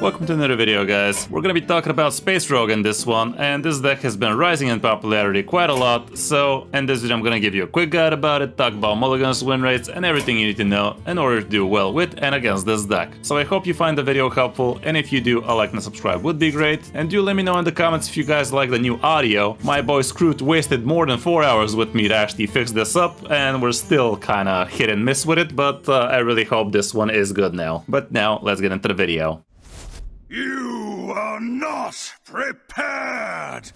Welcome to another video, guys. We're gonna be talking about Space Rogue in this one, and this deck has been rising in popularity quite a lot, so in this video I'm gonna give you a quick guide about it, talk about mulligans, win rates, and everything you need to know in order to do well with and against this deck. So I hope you find the video helpful, and if you do, a like and subscribe would be great. And do let me know in the comments if you guys like the new audio. My boy Scroot wasted more than 4 hours with me to actually fix this up, and we're still kinda hit and miss with it, but I really hope this one is good now. But now, let's get into the video. You are not prepared!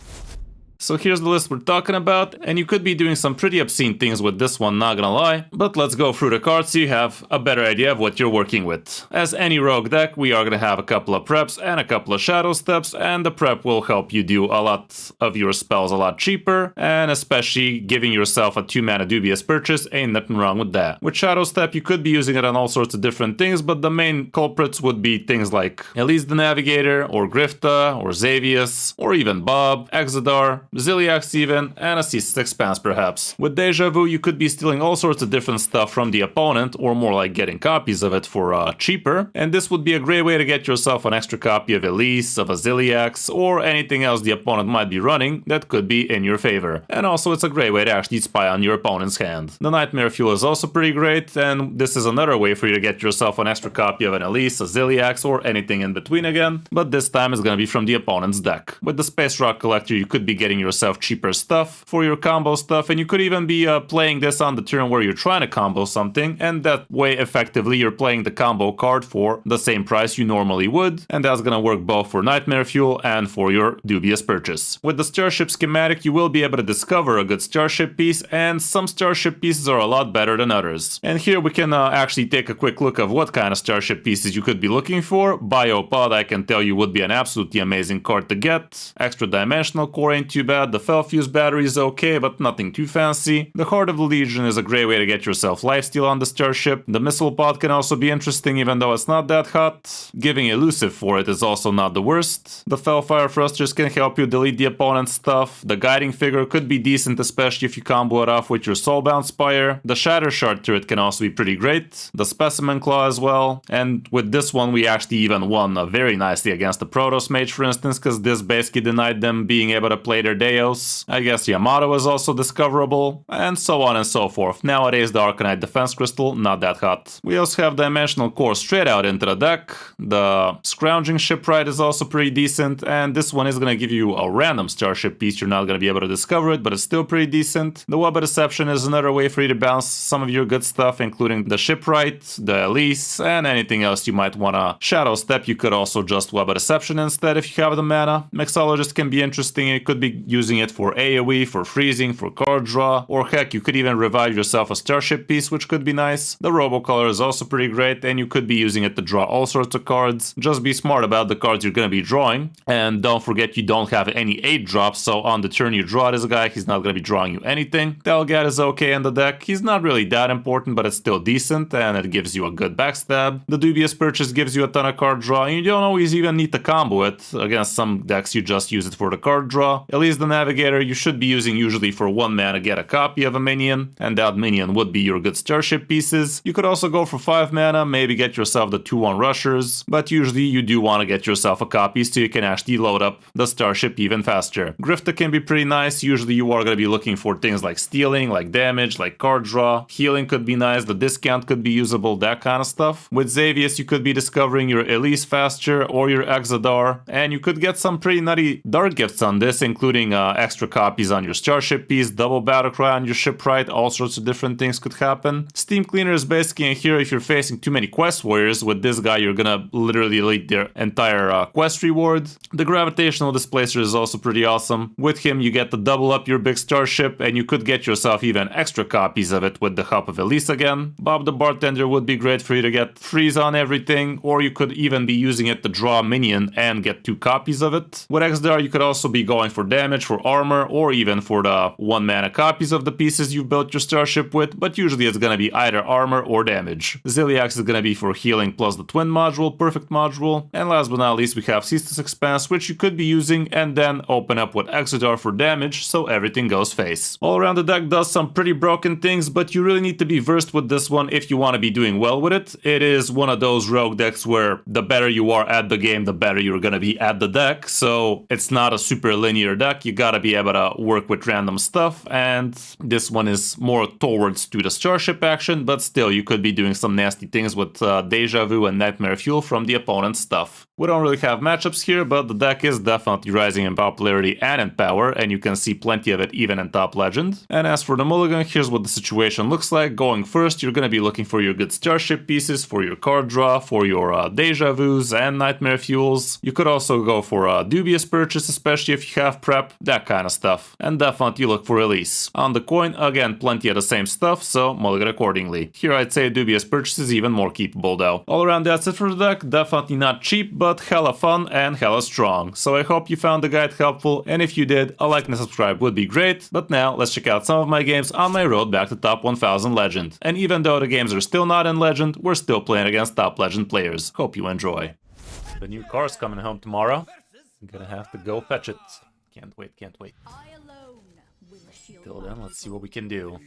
So here's the list we're talking about, and you could be doing some pretty obscene things with this one, not gonna lie. But let's go through the cards so you have a better idea of what you're working with. As any rogue deck, we are gonna have a couple of preps and a couple of shadow steps, and the prep will help you do a lot of your spells a lot cheaper, and especially giving yourself a 2-mana dubious purchase, ain't nothing wrong with that. With shadow step, you could be using it on all sorts of different things, but the main culprits would be things like Elise the Navigator, or Grifta, or Xavius, or even Bob, Exodar, Ziliax even, and a Ceaseless Expanse perhaps. With Deja Vu, you could be stealing all sorts of different stuff from the opponent, or more like getting copies of it for cheaper, and this would be a great way to get yourself an extra copy of Elise, of a Ziliax, or anything else the opponent might be running that could be in your favor. And also it's a great way to actually spy on your opponent's hand. The Nightmare Fuel is also pretty great, and this is another way for you to get yourself an extra copy of an Elise, a Ziliax, or anything in between again, but this time it's gonna be from the opponent's deck. With the Space Rock Collector, you could be getting yourself cheaper stuff for your combo stuff, and you could even be playing this on the turn where you're trying to combo something, and that way effectively you're playing the combo card for the same price you normally would, and that's gonna work both for Nightmare Fuel and for your dubious purchase. With the Starship schematic, you will be able to discover a good Starship piece, and some Starship pieces are a lot better than others. And here we can actually take a quick look of what kind of Starship pieces you could be looking for. Biopod, I can tell you, would be an absolutely amazing card to get. Extra Dimensional Core ain't too bad. The Fell-Fuse battery is okay, but nothing too fancy. The Heart of the Legion is a great way to get yourself lifesteal on the Starship. The Missile Pod can also be interesting, even though it's not that hot. Giving Elusive for it is also not the worst. The Fellfire Thrusters can help you delete the opponent's stuff. The Guiding Figure could be decent, especially if you combo it off with your Soulbound Spire. The Shatter Shard turret can also be pretty great. The Specimen Claw as well. And with this one, we actually even won very nicely against the Protoss Mage, for instance, because this basically denied them being able to play their Deos. I guess Yamato is also discoverable, and so on and so forth. Nowadays, the Arcanite Defense Crystal, not that hot. We also have Dimensional Core straight out into the deck. The Scrounging Shipwright is also pretty decent, and this one is gonna give you a random Starship piece. You're not gonna be able to discover it, but it's still pretty decent. The Web of Deception is another way for you to bounce some of your good stuff, including the Shipwright, the Elise, and anything else you might wanna shadow step. You could also just Web of Deception instead if you have the mana. Mixologist can be interesting. You could be using it for AoE, for freezing, for card draw, or heck, you could even revive yourself a Starship piece, which could be nice. The Robocolor is also pretty great, and you could be using it to draw all sorts of cards. Just be smart about the cards you're gonna be drawing, and don't forget you don't have any 8 drops, so on the turn you draw this guy, he's not gonna be drawing you anything. Delgad is okay in the deck. He's not really that important, but it's still decent, and it gives you a good backstab. The Dubious Purchase gives you a ton of card draw, and you don't always even need to combo it. Against some decks, you just use it for the card draw. At least the Navigator, you should be using usually for 1 mana get a copy of a minion, and that minion would be your good Starship pieces. You could also go for 5 mana, maybe get yourself the 2-1 rushers, but usually you do want to get yourself a copy so you can actually load up the Starship even faster. Grifta can be pretty nice. Usually you are going to be looking for things like stealing, like damage, like card draw. Healing could be nice, the discount could be usable, that kind of stuff. With Xavius, you could be discovering your Elise faster, or your Exodar, and you could get some pretty nutty dark gifts on this, including extra copies on your Starship piece, double Battlecry on your Shipwright, all sorts of different things could happen. Steam Cleaner is basically in here if you're facing too many quest warriors. With this guy, you're gonna literally delete their entire quest reward. The Gravitational Displacer is also pretty awesome. With him, you get to double up your big Starship, and you could get yourself even extra copies of it with the help of Elise again. Bob the Bartender would be great for you to get freeze on everything, or you could even be using it to draw a minion and get 2 copies of it. With Exdar, you could also be going for damage damage, for armor, or even for the 1 mana copies of the pieces you've built your starship with, but usually it's gonna be either armor or damage. Ziliax is gonna be for healing plus the twin module, perfect module, and last but not least we have Ceaseless Expanse, which you could be using and then open up with Exodar for damage, so everything goes face. All around the deck does some pretty broken things, but you really need to be versed with this one if you want to be doing well with it. It is one of those rogue decks where the better you are at the game, the better you're gonna be at the deck, so it's not a super linear deck. You gotta be able to work with random stuff, and this one is more towards to the starship action, but still you could be doing some nasty things with Deja Vu and Nightmare Fuel from the opponent's stuff. We don't really have matchups here, but the deck is definitely rising in popularity and in power, and you can see plenty of it even in Top Legend. And as for the mulligan, here's what the situation looks like. Going first, you're gonna be looking for your good starship pieces, for your card draw, for your Deja Vus and Nightmare Fuels. You could also go for a dubious purchase, especially if you have prep, that kind of stuff. And definitely look for release. On the coin, again, plenty of the same stuff, so mulligan accordingly. Here I'd say dubious purchase is even more keepable though. All around that's it for the deck. Definitely not cheap, but hella fun and hella strong. So I hope you found the guide helpful, and if you did, a like and a subscribe would be great. But now let's check out some of my games on my road back to top 1000 Legend. And even though the games are still not in Legend, we're still playing against top Legend players. Hope you enjoy. The new car's coming home tomorrow. I'm gonna have to go fetch it. Can't wait, can't wait. Till then, let's see what we can do.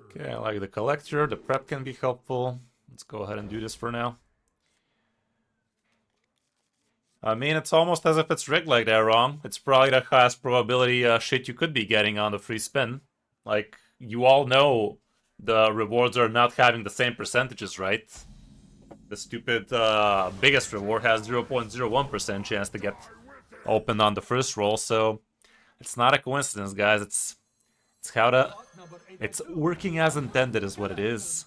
Okay, I like the collector. The prep can be helpful. Let's go ahead and do this for now. I mean, it's almost as if it's rigged like that wrong. It's probably the highest probability shit you could be getting on the free spin. Like, you all know the rewards are not having the same percentages, right? The stupid biggest reward has 0.01% chance to get opened on the first roll, so it's not a coincidence, guys. It's how it's working as intended is what it is.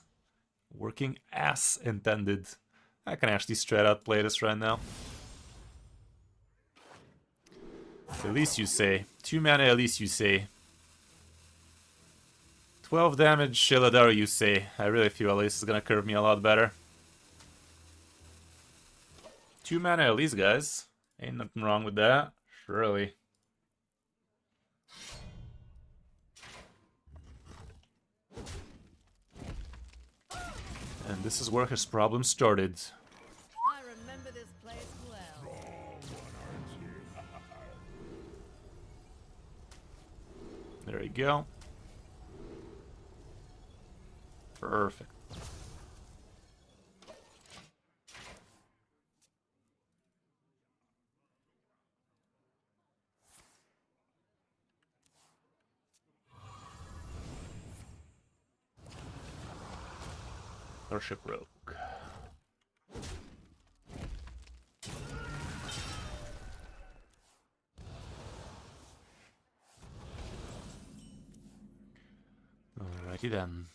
Working as intended. I can actually straight out play this right now. Elise, you say. 2 mana Elise, you say. 12 damage Shiladaru, you say. I really feel Elise is gonna curve me a lot better. 2 mana Elise, guys. Ain't nothing wrong with that. Surely. And this is where his problem started. I remember this place well. There you go. Perfect. Starship Rogue. Alrighty then.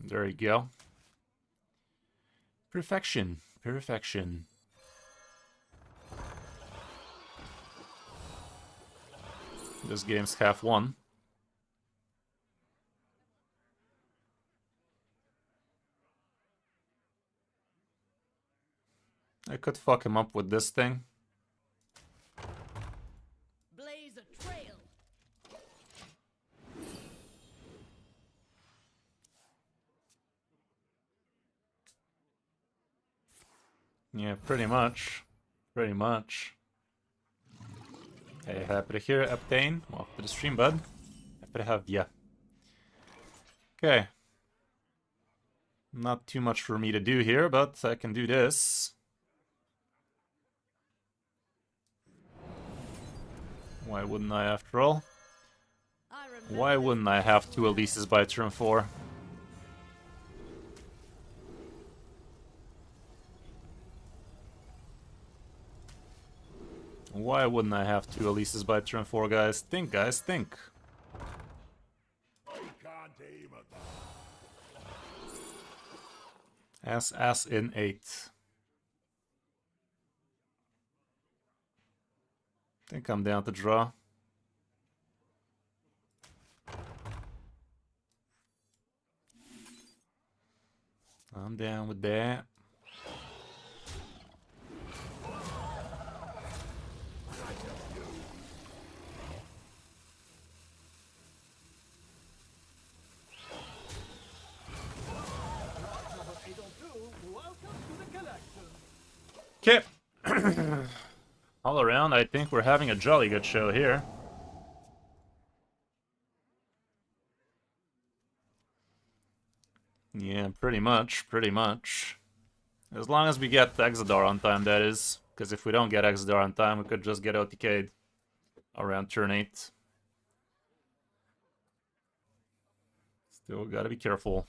There you go. Perfection. Perfection. This game's half won. I could fuck him up with this thing. Blaze a trail. Yeah, pretty much. Pretty much. Hey, happy to hear it, Aptane. Welcome to the stream, bud. Happy to have ya. Okay. Not too much for me to do here, but I can do this. Why wouldn't I, after all? Why wouldn't I have 2 Elises by turn 4? Why wouldn't I have 2 Elises by turn 4, guys? Think, guys, think. Ass in 8. Think I'm down to draw. I'm down with that. Okay. All around, I think we're having a jolly good show here. Yeah, pretty much, pretty much. As long as we get Exodar on time, that is. Because if we don't get Exodar on time, we could just get OTK'd around turn 8. Still gotta be careful.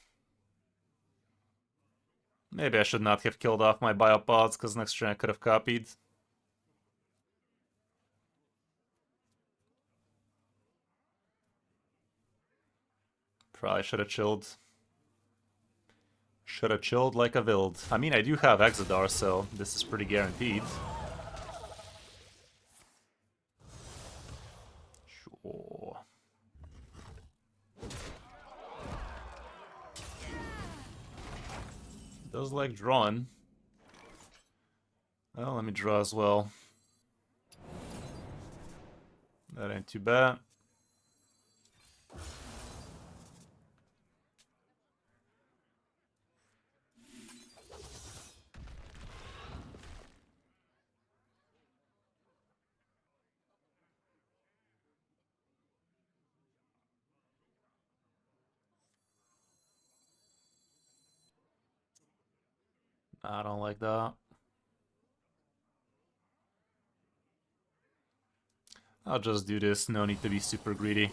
Maybe I should not have killed off my biopods, because next turn I could have copied. Probably should have chilled. Should have chilled like a vild. I mean, I do have Exodar, so this is pretty guaranteed. Sure. Does like drawing. Well, let me draw as well. That ain't too bad. I don't like that. I'll just do this, no need to be super greedy.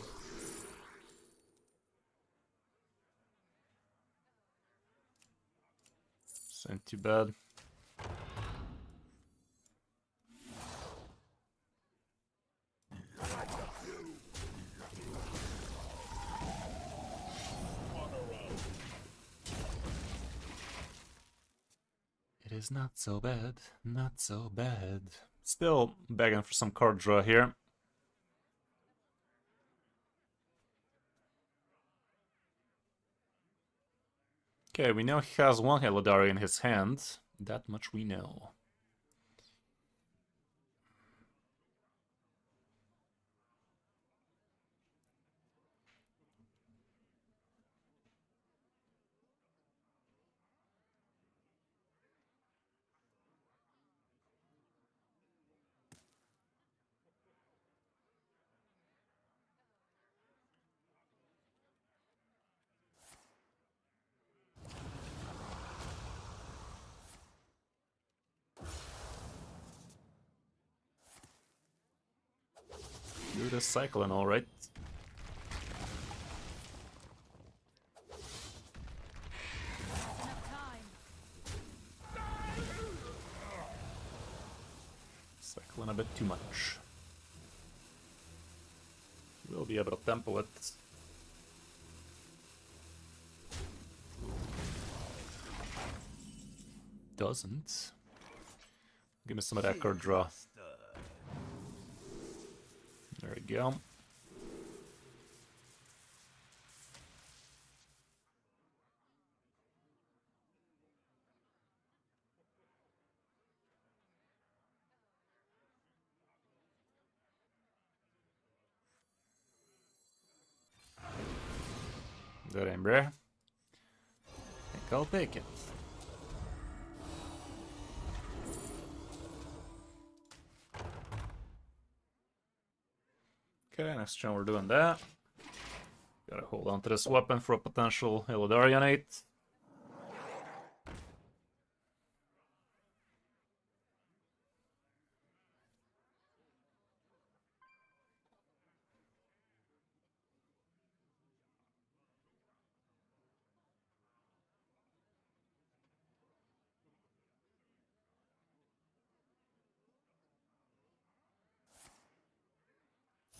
This ain't too bad. It is not so bad, not so bad. Still begging for some card draw here. Okay, we know he has one Helidari in his hand. That much we know. Do the cycling, alright. Cycling a bit too much. We'll be able to tempo it. Doesn't. Give me some of that card draw. There we go. That ain't rare. I think I'll take it. Okay, next turn we're doing that. Gotta hold on to this weapon for a potential Illidarianate.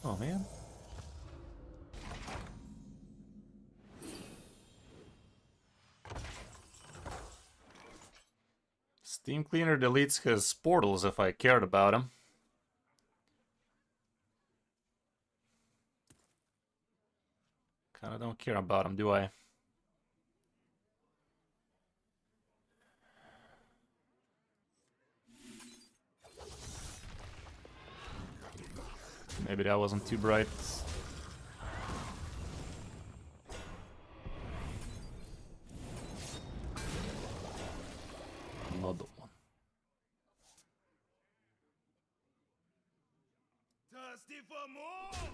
Oh man. Steam Cleaner deletes his portals if I cared about him. Kinda don't care about him, do I? Maybe that wasn't too bright. Another one. Thirsty for more?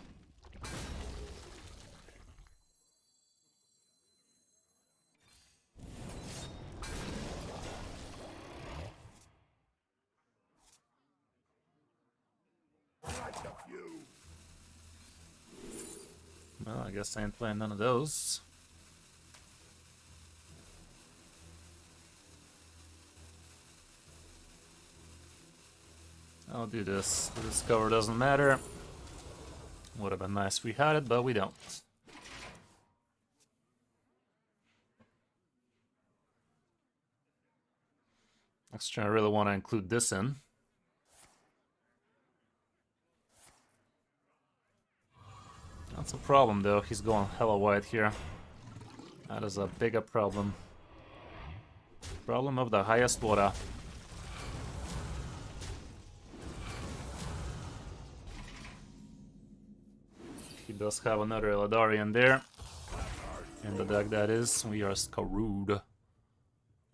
Well, I guess I ain't playing none of those. I'll do this. The discover doesn't matter. Would have been nice if we had it, but we don't. Next turn, I really want to include this in. That's a problem, though. He's going hella wide here. That is a bigger problem. Problem of the highest order. He does have another Eladarian there. In the deck, that is. We are screwed.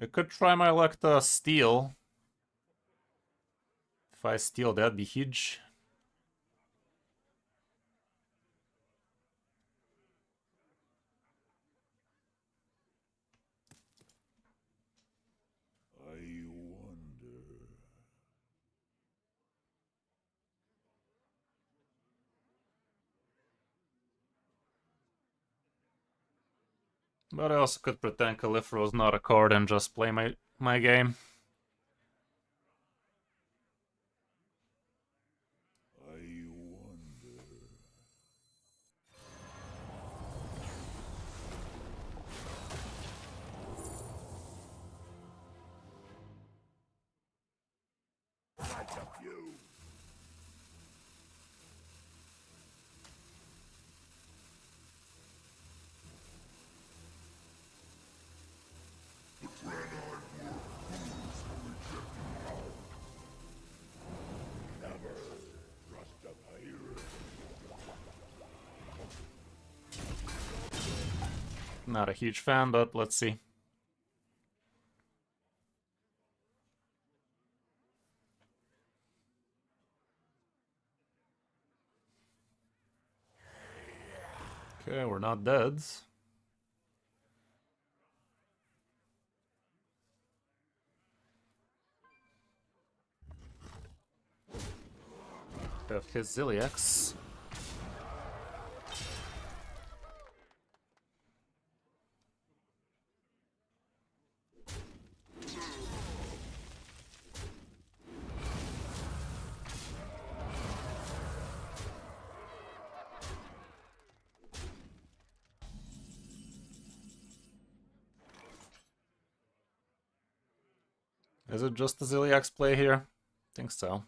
I could try my luck to steal. If I steal, that'd be huge. I wonder. But I also could pretend Califro's not a card and just play my game. I wonder. Light up you. Never trust a pirate. Not a huge fan, but let's see. Okay, we're not dead. Have his Ziliax. Is it just the Ziliax play here? Think so.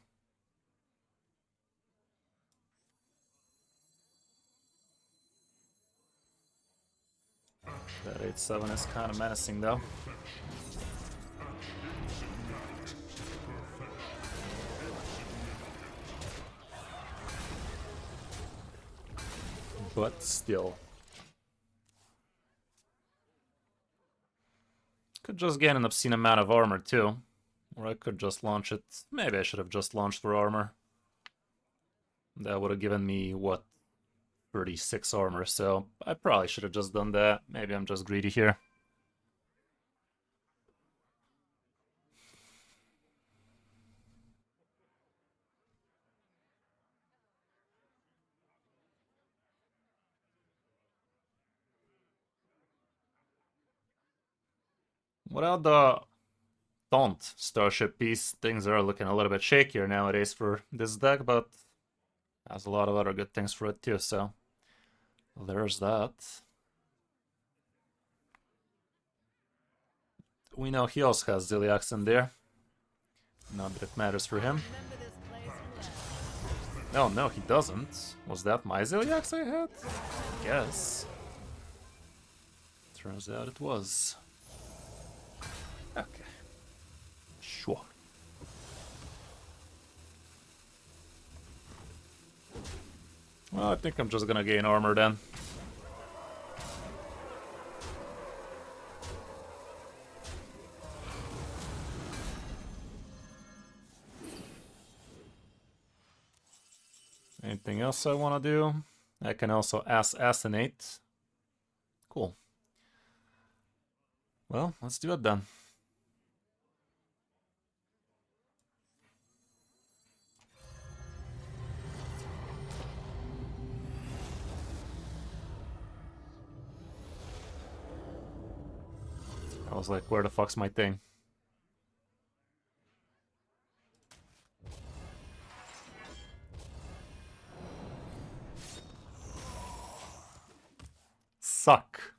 That 8/7 is kind of menacing, though. But still. Could just gain an obscene amount of armor, too. Or I could just launch it. Maybe I should have just launched for armor. That would have given me, what, 36 armor, so I probably should have just done that. Maybe I'm just greedy here. Without the Taunt Starship piece, things are looking a little bit shakier nowadays for this deck, but has a lot of other good things for it too, so there's that. We know he also has Ziliax in there. Not that it matters for him. Remember this place well. No, he doesn't. Was that my Ziliax I had? I guess. Turns out it was. Okay. Sure. Well, I think I'm just gonna gain armor then. Anything else I want to do? I can also assassinate. Cool. Well, let's do it then. I was like, where the fuck's my thing? Suck.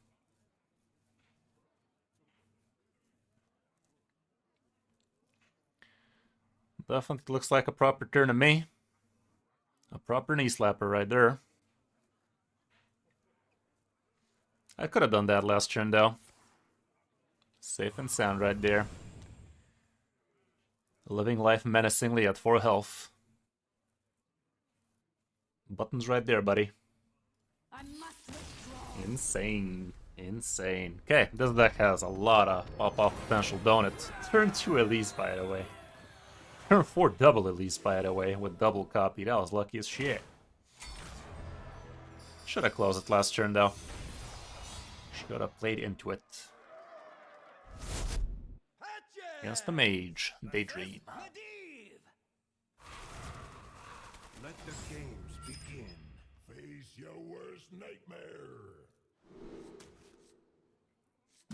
Definitely looks like a proper turn to me. A proper knee slapper right there. I could have done that last turn though. Safe and sound right there. Living life menacingly at 4 health. Buttons right there, buddy. I must withdraw. Insane. Insane. Okay, this deck has a lot of pop-off potential, don't it? Turn 2 at least, by the way. Turn 4 double at least, by the way, with double copy. That was lucky as shit. Should have closed it last turn, though. Should have played into it. Against the mage. Daydream. Let the games begin. Face your worst nightmare.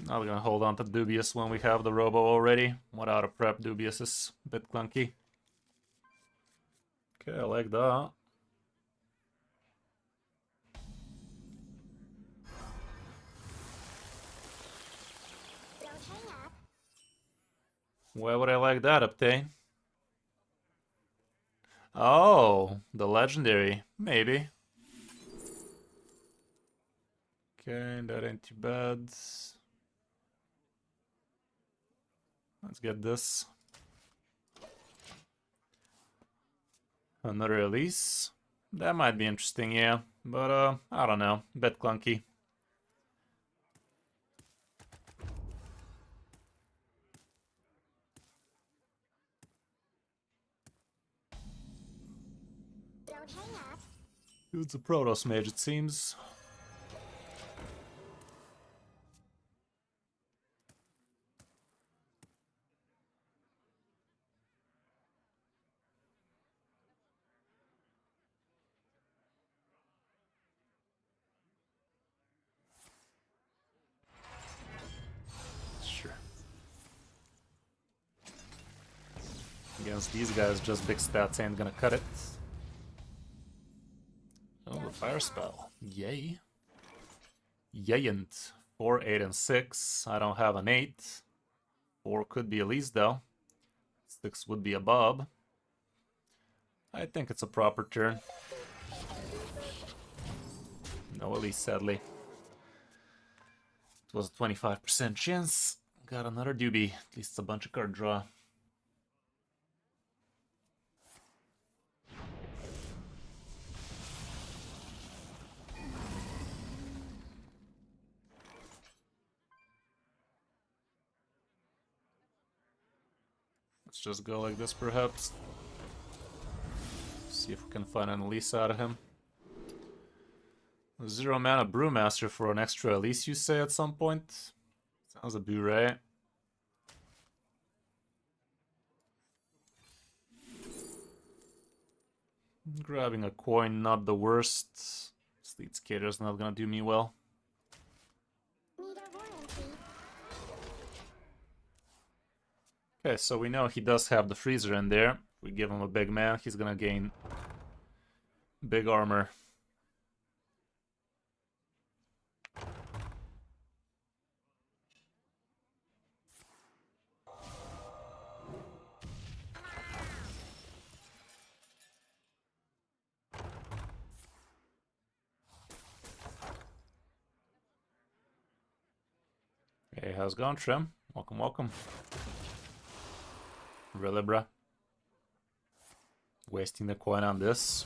Not gonna hold on to Dubious when we have the Robo already. Without a prep, Dubious is a bit clunky. Okay, I like that. Why would I like that, Uptane? Oh, the legendary. Maybe. Okay, that ain't too bad. Let's get this. Another release. That might be interesting, yeah. But, I don't know. Bit clunky. Don't hang up. Dude's a Protoss mage, it seems. Sure. Against these guys, just big stats ain't gonna cut it. Oh, the fire spell. Yay. Yayant. 4, 8, and 6. I don't have an 8. 4 could be Elise, though. 6 would be a Bob. I think it's a proper turn. No Elise, sadly. It was a 25% chance. Got another doobie. At least it's a bunch of card draw. Let's just go like this, perhaps. See if we can find an Elise out of him. 0 mana Brewmaster for an extra Elise, you say, at some point? Sounds a boo, right? Grabbing a coin, not the worst. Sleet Skater's not gonna do me well. Need a warranty. Okay, so we know he does have the freezer in there. If we give him a big man, he's gonna gain big armor. Hey, how's it going, Trim? Welcome, welcome. Really, bruh? Wasting the coin on this.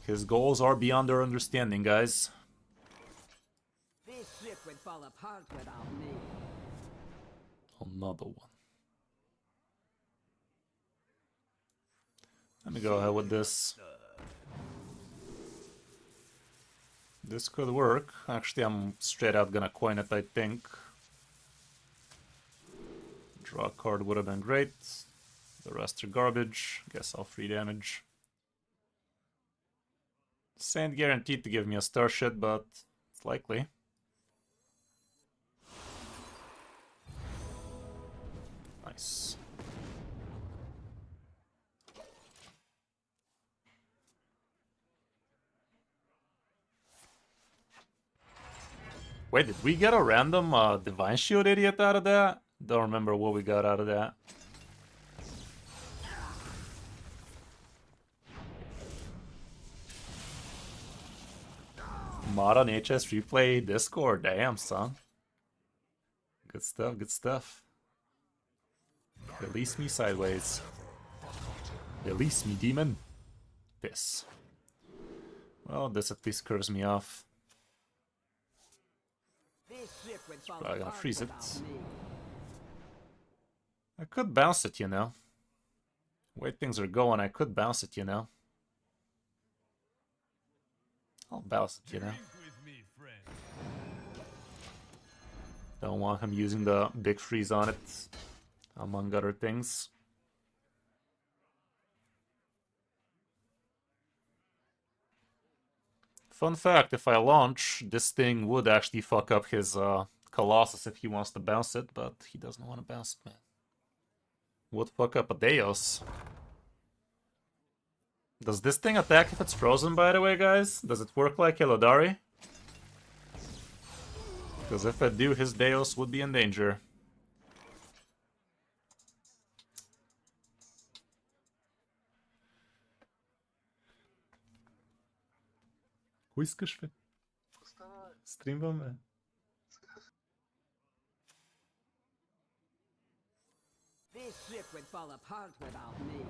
His goals are beyond our understanding, guys. This ship would fall apart without me. Another one. Let me go ahead with this. This could work. Actually, I'm straight out gonna coin it, I think. Draw a card would have been great. The rest are garbage. Guess I'll free damage. This ain't guaranteed to give me a Starship, but it's likely. Nice. Wait, did we get a random Divine Shield idiot out of that? Don't remember what we got out of that. Mod on HS Replay Discord. Damn, son. Good stuff, good stuff. Release me sideways. Release me, demon. This. Well, this at least curves me off. This ship would fall Probably gonna apart freeze it. without me. I could bounce it, you know. The way things are going, I could bounce it, you know. I'll bounce it, you know. Don't want him using the big freeze on it, among other things. Fun fact, if I launch, this thing would actually fuck up his Colossus if he wants to bounce it, but he doesn't want to bounce it, man. Would fuck up a Deos. Does this thing attack if it's frozen, by the way, guys? Does it work like Elodari? Because if it do, his Deos would be in danger. Хуйскаш, стримваме. This ship would fall apart without me.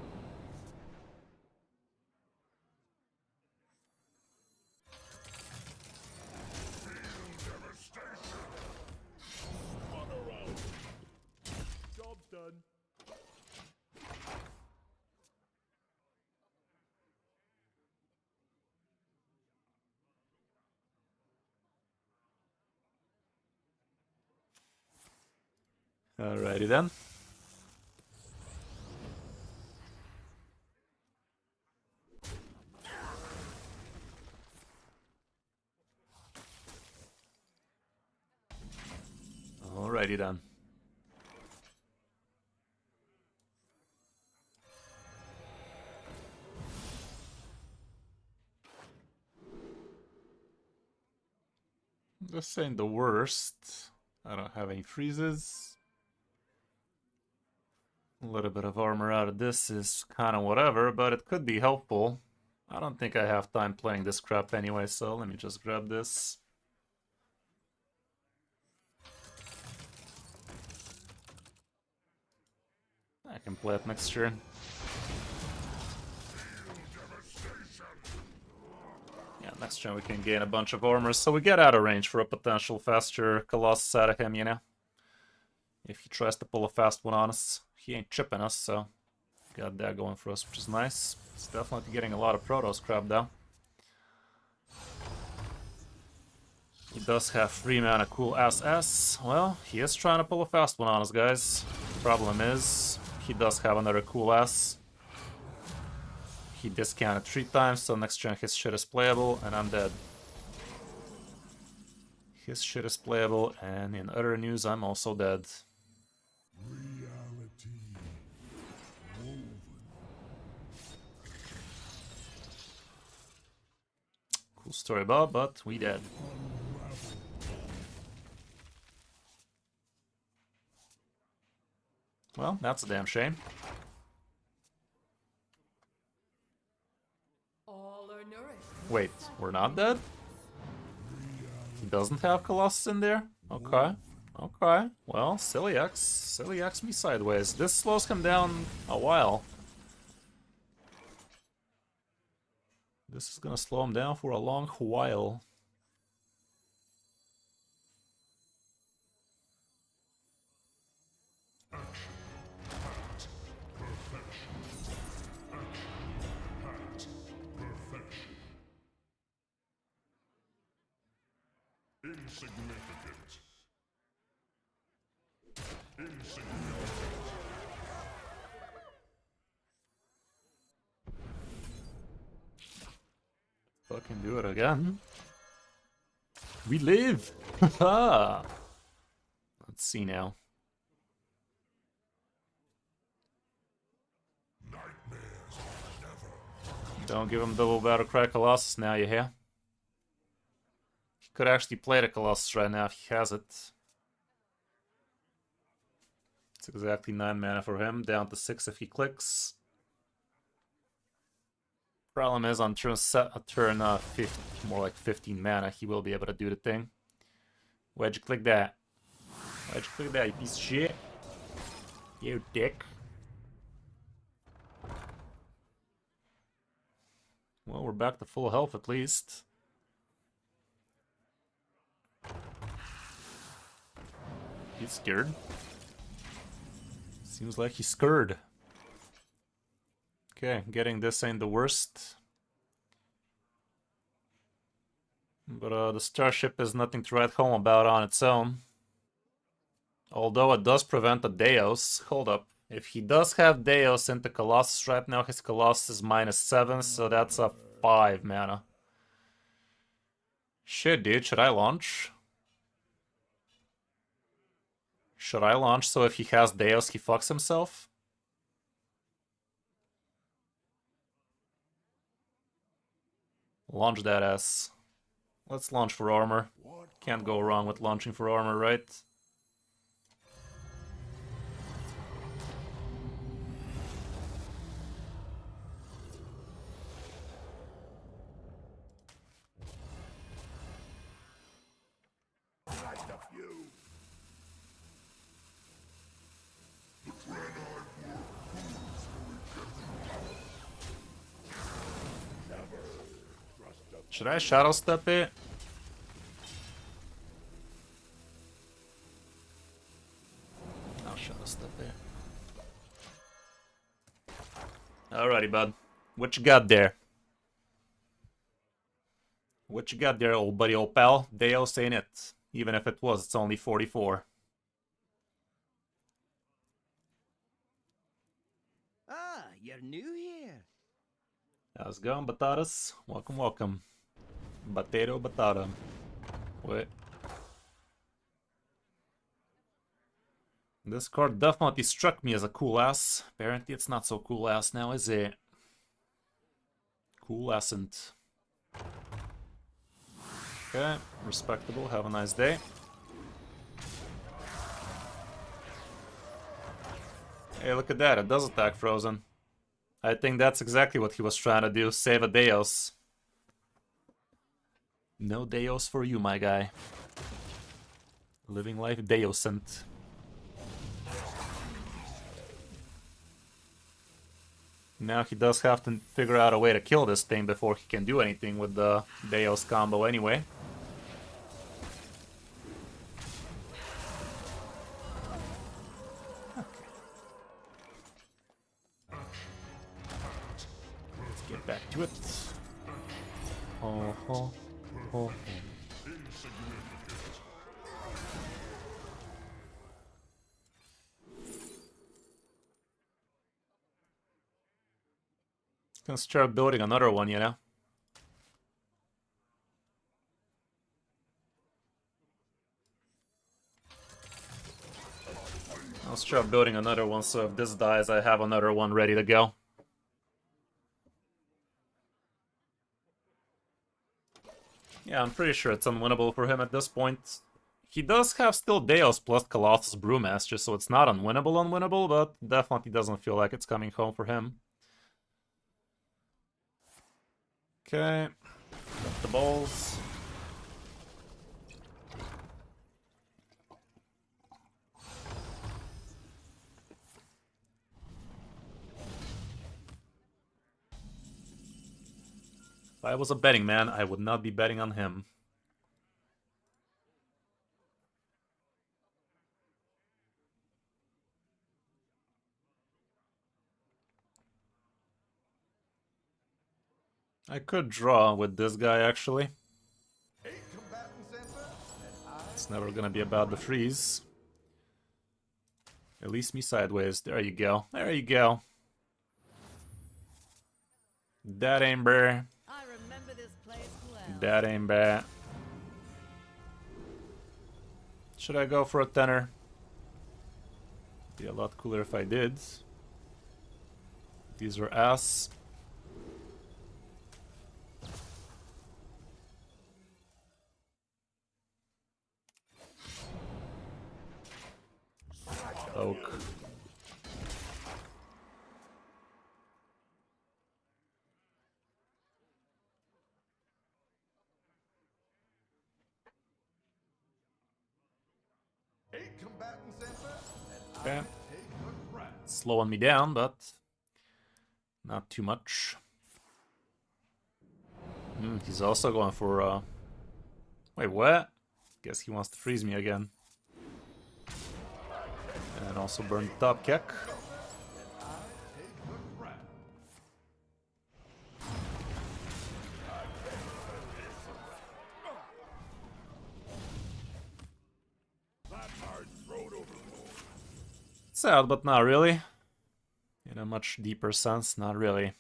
Job's done. Alrighty then. Alrighty then. This ain't the worst. I don't have any freezes. A little bit of armor out of this is kind of whatever, but it could be helpful. I don't think I have time playing this crap anyway, so let me just grab this. I can play it next turn. Yeah, next turn we can gain a bunch of armor, so we get out of range for a potential faster Colossus out of him, you know? If he tries to pull a fast one on us, he ain't chipping us, so got that going for us, which is nice. It's definitely getting a lot of Protoss crap, though. He does have 3 mana cool SS. Well, he is trying to pull a fast one on us, guys. Problem is, he does have another cool ass. He discounted 3 times, so next turn his shit is playable, and I'm dead. His shit is playable, and in other news, I'm also dead. Reality woven. Cool story, Bob, but we dead. Well, that's a damn shame. All are nourished. Wait, we're not dead? He doesn't have Colossus in there? Okay. Okay. Well, silly X me sideways. This slows him down a while. This is gonna slow him down for a long while. Insignificant. Fucking do it again. We live! Haha! Let's see now. Don't give him double battle cry Colossus now, you hear? He could actually play the Colossus right now if he has it. It's exactly 9 mana for him, down to 6 if he clicks. Problem is on turn 50, more like 15 mana, he will be able to do the thing. Why'd you click that? Why'd you click that, you piece of shit? You dick. Well, we're back to full health at least. He's scared. Seems like he's scared. Okay, getting this ain't the worst. But the Starship is nothing to write home about on its own. Although it does prevent a Deos. Hold up. If he does have Deos into Colossus right now, his Colossus is -7, so that's a 5 mana. Shit, dude, should I launch? Should I launch so if he has Deos, he fucks himself? Launch that ass. Let's launch for armor. Can't go wrong with launching for armor, right? Should I shadow step it? I'll shadow step it. Alrighty, bud. What you got there? What you got there, old buddy, old pal? Deos ain't it. Even if it was, it's only 44. Ah, you're new here. How's it going, batatas? Welcome, welcome. Potato, batata. Wait. This card definitely struck me as a cool ass. Apparently it's not so cool ass now, is it? Cool assent. Okay, respectable. Have a nice day. Hey, look at that. It does attack Frozen. I think that's exactly what he was trying to do. Save a Deos. No Deos for you, my guy. Living life Deosent. Now he does have to figure out a way to kill this thing before he can do anything with the Deos combo anyway. Let's get back to it. Oh, oh, oh. Gonna start building another one, you know? I'll start building another one, so if this dies, I have another one ready to go. Yeah, I'm pretty sure it's unwinnable for him at this point. He does have still Deos plus Colossus Brewmaster, so it's not unwinnable, but definitely doesn't feel like it's coming home for him. Okay, got the balls. I was a betting man, I would not be betting on him. I could draw with this guy, actually. It's never gonna be about the freeze. Release me sideways. There you go. There you go. That ain't bad. I remember this place well. That ain't bad. Should I go for a tenor? Be a lot cooler if I did. These are ass. Oak. Okay. Slowing me down, but not too much. He's also going for wait, what? Guess he wants to freeze me again. And also burn the top kick. Sad, but not really. In a much deeper sense, not really.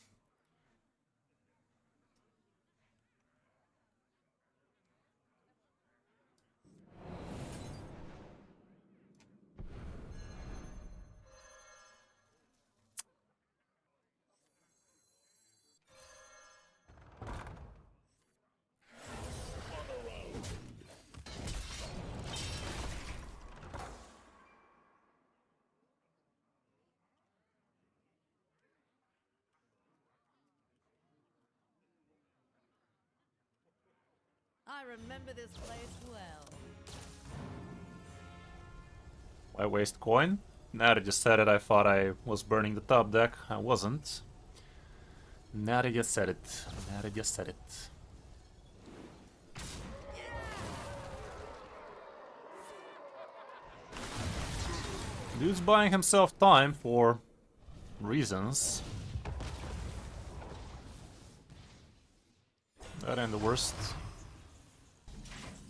I remember this place well. Why waste coin? Now that you said it, I thought I was burning the top deck. I wasn't. Now that you said it. Now that you said it. Dude's buying himself time for reasons. That ain't the worst.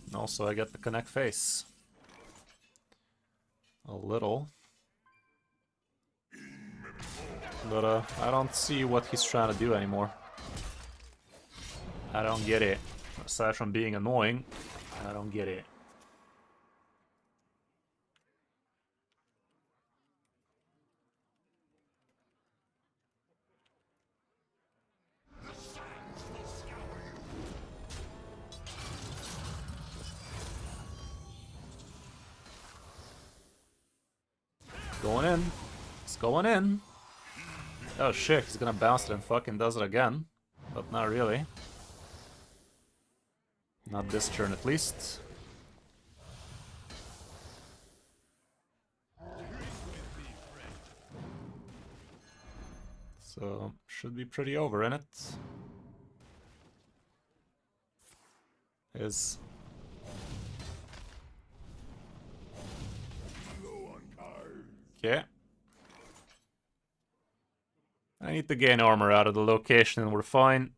And also I get the connect face. A little. But I don't see what he's trying to do anymore. I don't get it. Aside from being annoying, I don't get it. Going in. It's going in. Oh shit, he's gonna bounce it and fucking does it again. But not really. Not this turn at least. So, should be pretty over in it. Is. Okay. I need to gain armor out of the location and we're fine.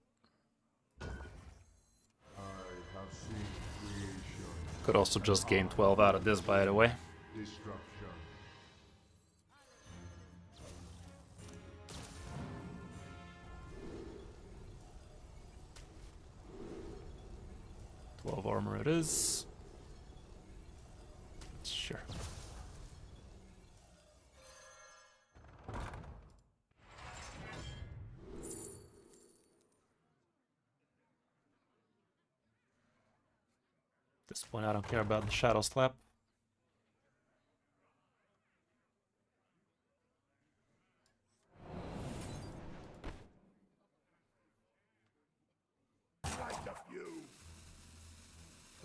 Could also just gain 12 out of this, by the way. Destruction. 12 armor it is. Sure. At this point, I don't care about the Shadow Slap.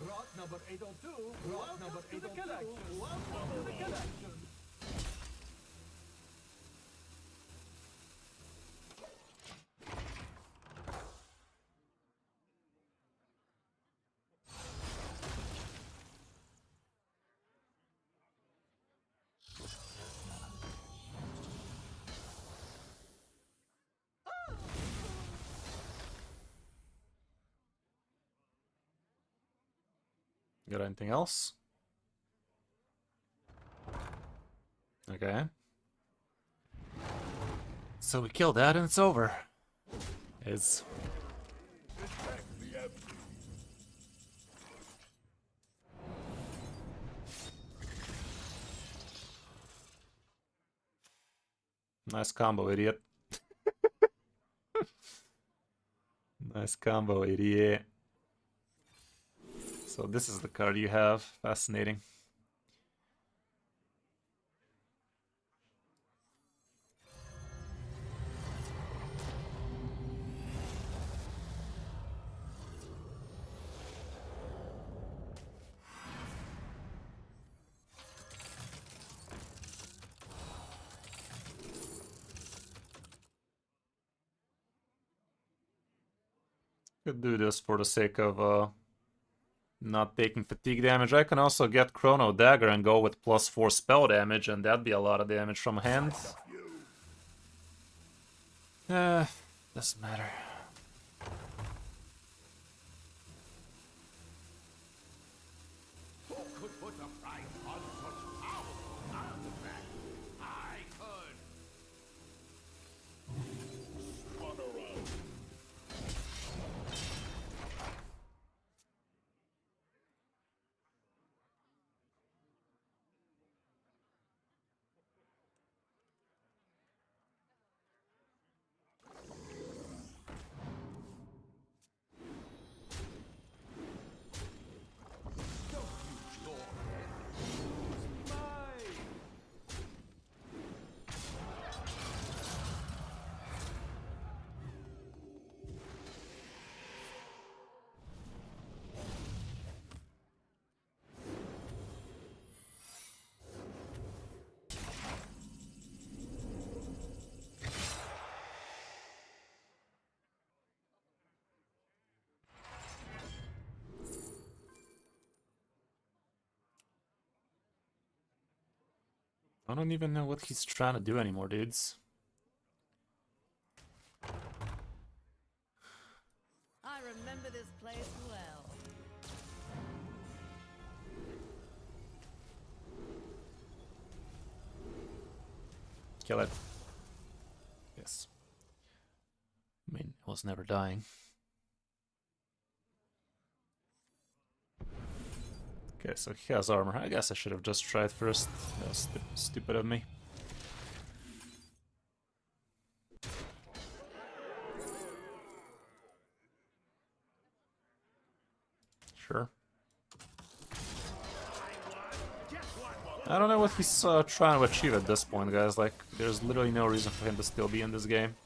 Rot number 802. Rot number 802. Welcome to the collection. Got anything else? Okay. So we killed that and it's over. It's... Nice combo, idiot. Nice combo, idiot. So this is the card you have. Fascinating. Could do this for the sake of not taking fatigue damage. I can also get Chrono Dagger and go with +4 spell damage, and that'd be a lot of damage from hand. Doesn't matter. Who could put a price on such powerful artifact? I could. Spun around. I don't even know what he's trying to do anymore, dudes. I remember this place well. Kill it. Yes. I mean, it was never dying. Okay, so he has armor. I guess I should have just tried first. That was stupid of me. Sure. I don't know what he's trying to achieve at this point, guys. Like, there's literally no reason for him to still be in this game.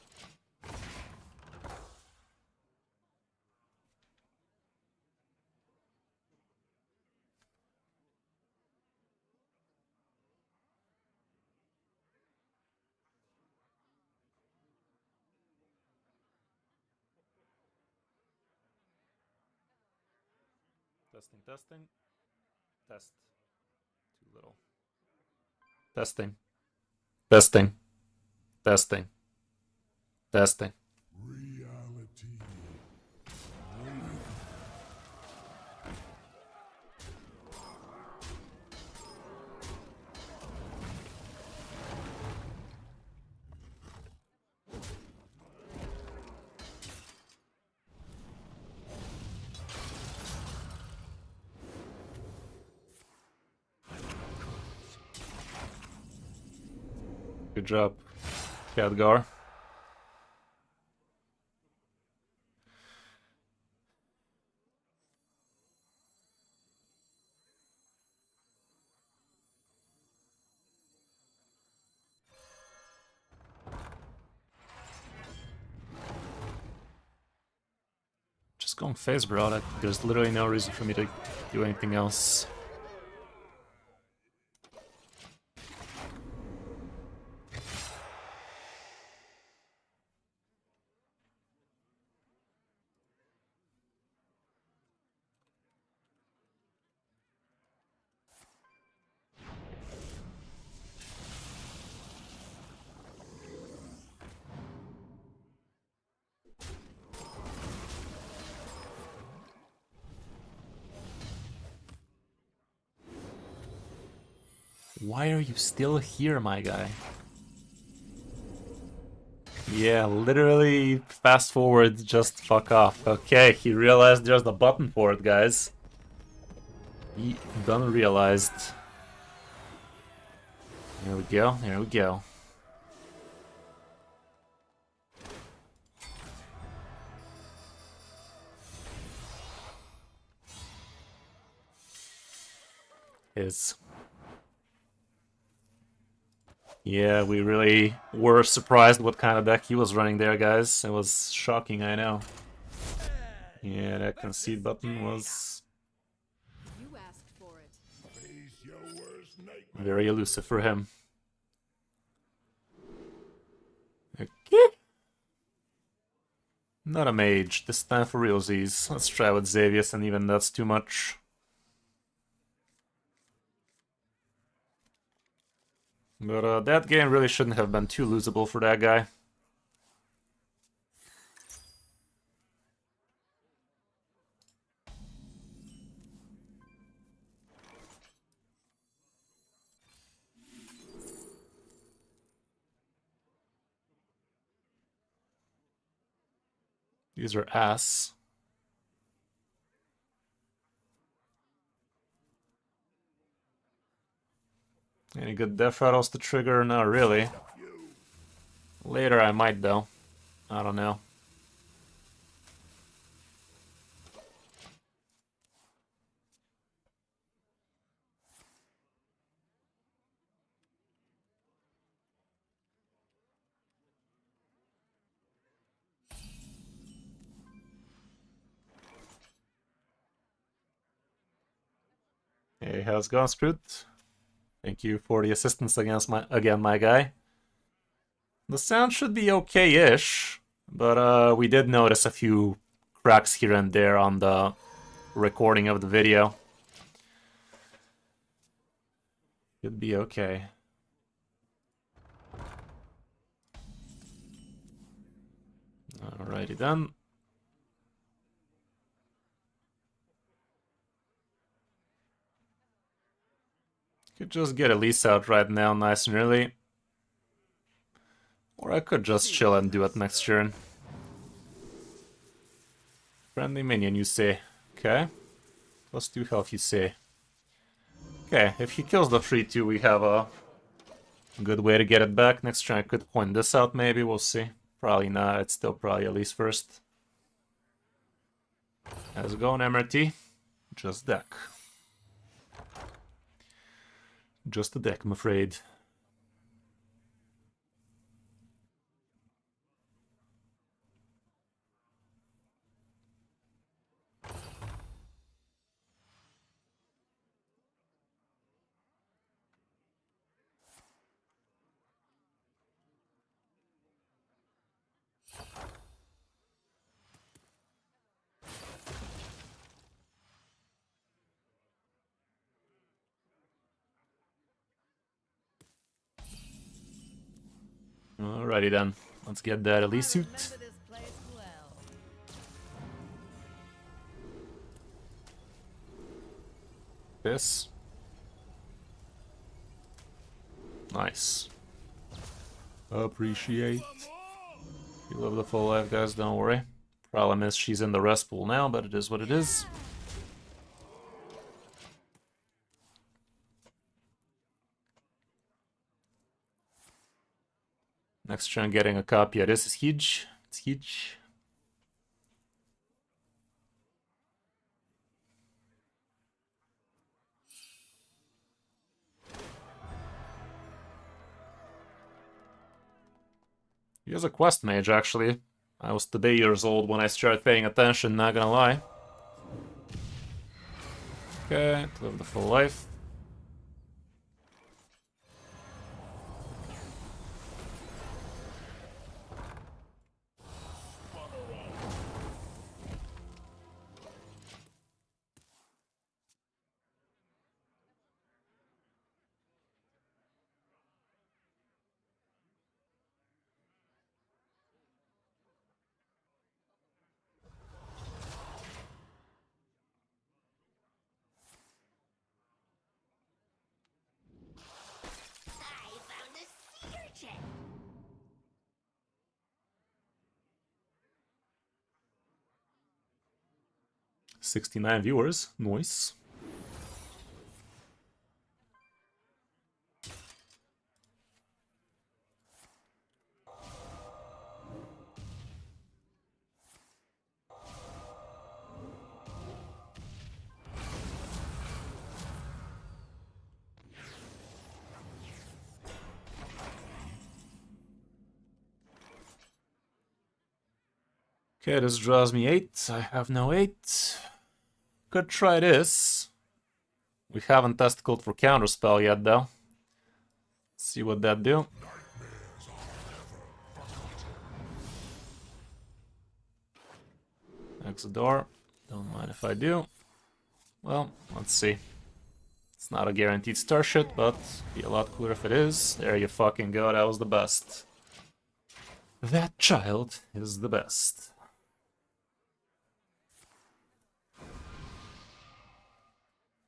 Testing, testing. Test. Too little. Testing. Testing. Testing. Testing. Reality. Good job, Khadgar. Just going phase bro. There's literally no reason for me to do anything else. Why are you still here, my guy? Yeah, literally fast forward, just fuck off. Okay, he realized there's a button for it, guys. He done realized. Here we go, here we go. Yeah, we really were surprised what kind of deck he was running there, guys. It was shocking, I know. Yeah, that concede button was You asked for it. Face your worst nightmare. very elusive for him. Okay. Not a mage, this time for realsies. Let's try with Xavius, and even that's too much. But that game really shouldn't have been too losable for that guy. These are ass. Any good death rattles to trigger? Not really. Later I might though. I don't know. Hey, how's it going, Sprout? Thank you for the assistance again, my guy. The sound should be okay-ish, but we did notice a few cracks here and there on the recording of the video. Should be okay. Alrighty then. Could just get Elise out right now, nice and early. Or I could just chill and do it next turn. Friendly minion, you say. Okay. +2 health, you say. Okay, if he kills the 3-2, we have a good way to get it back. Next turn I could point this out, maybe, we'll see. Probably not, it's still probably Elise first. How's it going, MRT? Just deck. Just a deck, I'm afraid. Alrighty then, let's get that Elise suit. This. Nice. Appreciate. You love the full life, guys, don't worry. Problem is she's in the rest pool now, but it is what it is. Next turn getting a copy of this is huge. It's huge. He has a quest mage, actually. I was today years old when I started paying attention, not gonna lie. Okay, live the full life. 69 viewers. Nice. Okay, this draws me 8. I have no 8. Could try this. We haven't testicled for counterspell yet, though. See what that do. Exit door. Don't mind if I do. Well, let's see. It's not a guaranteed starship, but be a lot cooler if it is. There you fucking go, that was the best. That child is the best.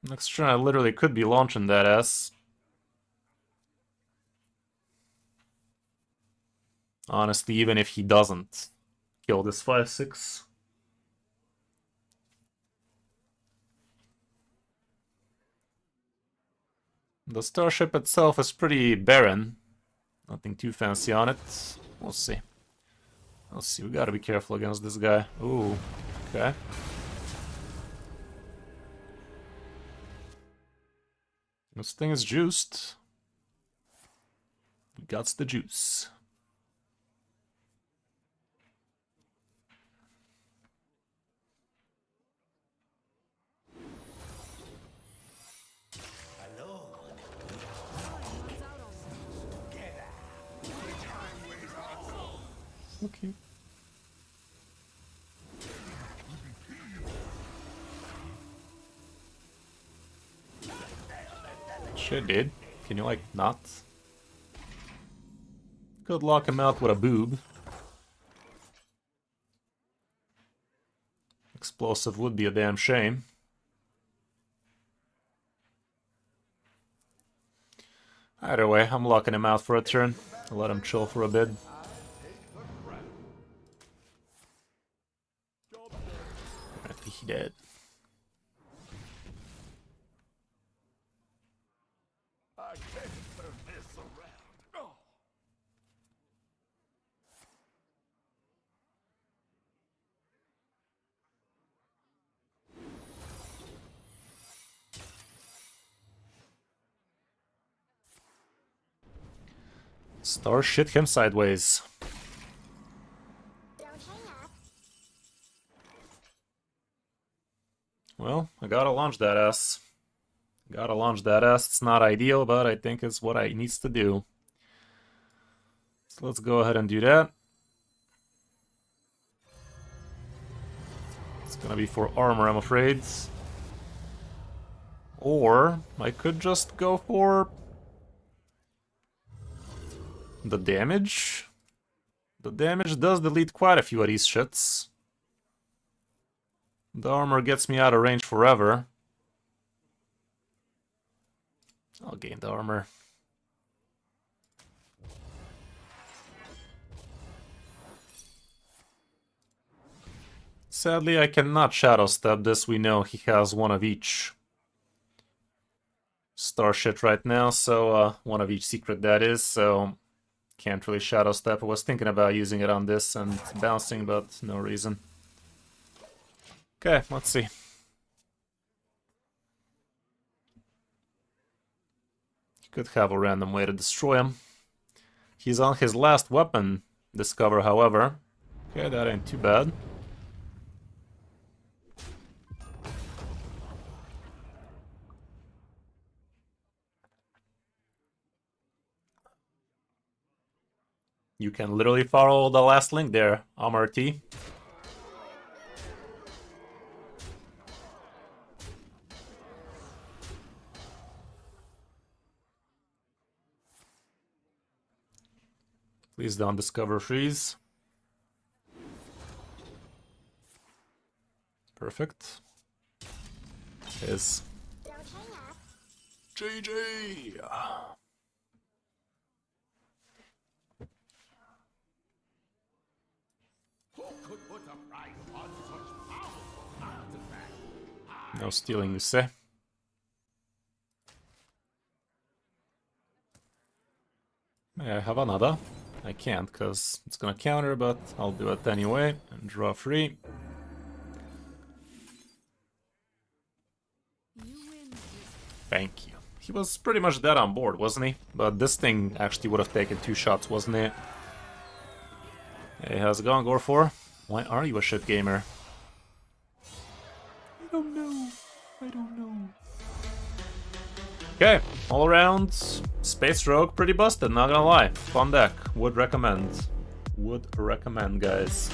Next turn I literally could be launching that ass. Honestly, even if he doesn't kill this 5/6. The starship itself is pretty barren. Nothing too fancy on it. We'll see. We'll see. We gotta be careful against this guy. Ooh, okay. This thing is juiced. We got the juice. Okay. Shit, dude. Can you, like, not? Could lock him out with a boob. Explosive would be a damn shame. Either way, I'm locking him out for a turn. I'll let him chill for a bit. Apparently he dead. I can't turn this around. Oh. Star shit him sideways. Don't hang up. Well, I gotta launch that ass. Gotta launch that ass. It's not ideal, but I think it's what I needs to do. So let's go ahead and do that. It's gonna be for armor, I'm afraid. Or I could just go for the damage. The damage does delete quite a few of these shits. The armor gets me out of range forever. I'll gain the armor. Sadly, I cannot shadow step this. We know he has one of each star shit right now, so one of each secret that is, so can't really shadow step. I was thinking about using it on this and bouncing, but no reason. Okay, let's see. He could have a random way to destroy him. He's on his last weapon discover, however. Okay, that ain't too bad. You can literally follow the last link there, T. Please don't discover freeze. Perfect. Is Don't hang up. GG. Who could put a price on such powerful artifact? No stealing, you say? May I have another? I can't, because it's gonna counter, but I'll do it anyway and draw 3. Thank you. He was pretty much dead on board, wasn't he? But this thing actually would have taken 2 shots, wasn't it? Hey, how's it going, Gore4? Why are you a shit gamer? I don't know. I don't know. Okay, all around, Space Rogue, pretty busted, not gonna lie. Fun deck, would recommend. Would recommend, guys.